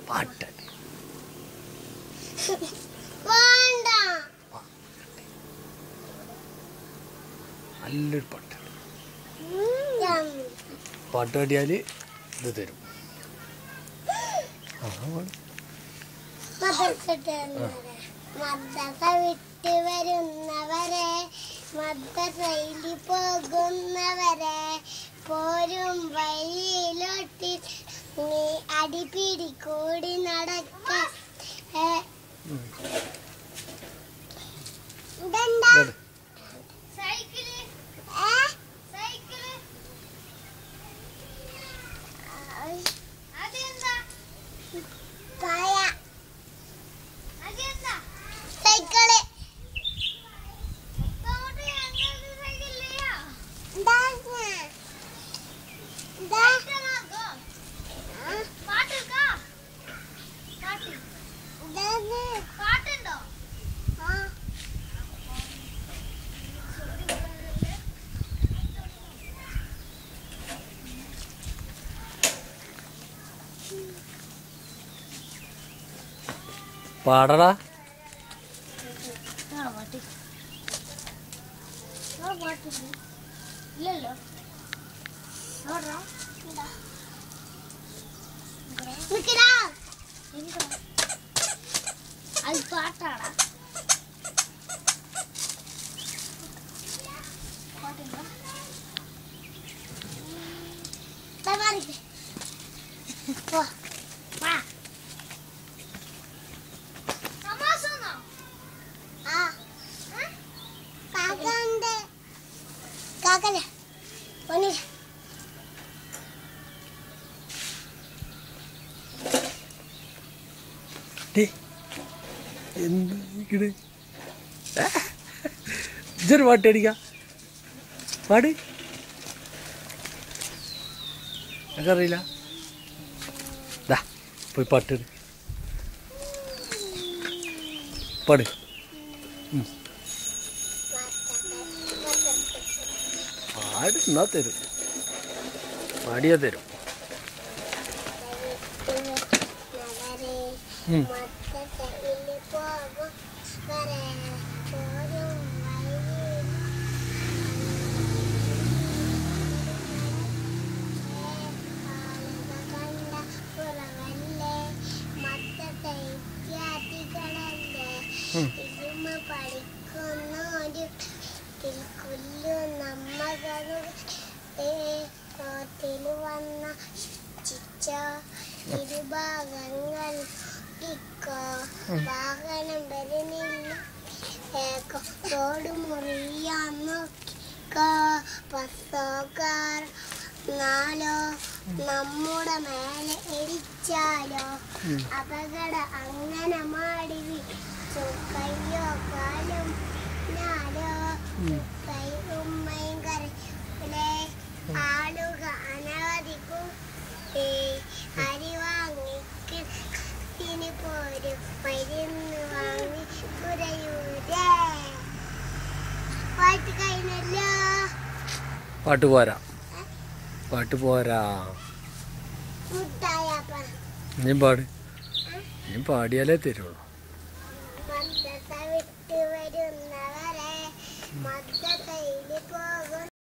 പാട്ട് നല്ലൊരു പാട്ട് പാട്ട് പാടിയാൽ ഇത് തരും. മദ്രസ വിട്ട് വരുന്നവരെ, മദ്രസയിൽ പോകുന്നവരെ, പോരും വഴിയിലോട്ടി നീ അടിപിടി കൂടി നടക്ക. പാടടാ. അത് പാട്ടാടാ. ഇതൊരു പാട്ട് അടിക്കാം. പാട്. എനിക്കറിയില്ല. പോയി പാട്ട് പാട്. പാടുന്നാ തരും, പാടിയാ തരും. ഇരുഭാഗങ്ങൾ വാഹനം വരുന്നില്ല, റോഡ് മുറിയാൻ നോക്കിക്കോ, ബസ്സോക്കാർ നാലോ നമ്മുടെ മേലെ ഇടിച്ചാലോ, അപകട അങ്ങനെ മാടി കയ്യോ കാലും നാലോ, കൈ ഉമ്മയും കരയിലെ ആളുക അനവധിക്കും അരി വാങ്ങിക്കിന് പോരും മരുന്ന് വാങ്ങി കുറയൂരേ. പാട്ട് കഴിഞ്ഞല്ലോ. പാട്ട് പോരാ, പാട്ട് പോരാ. നീ പാട്. നീ പാടിയാലേ തരുള്ളൂ. മദ്രസ വിട്ട് വരുന്നവരെ,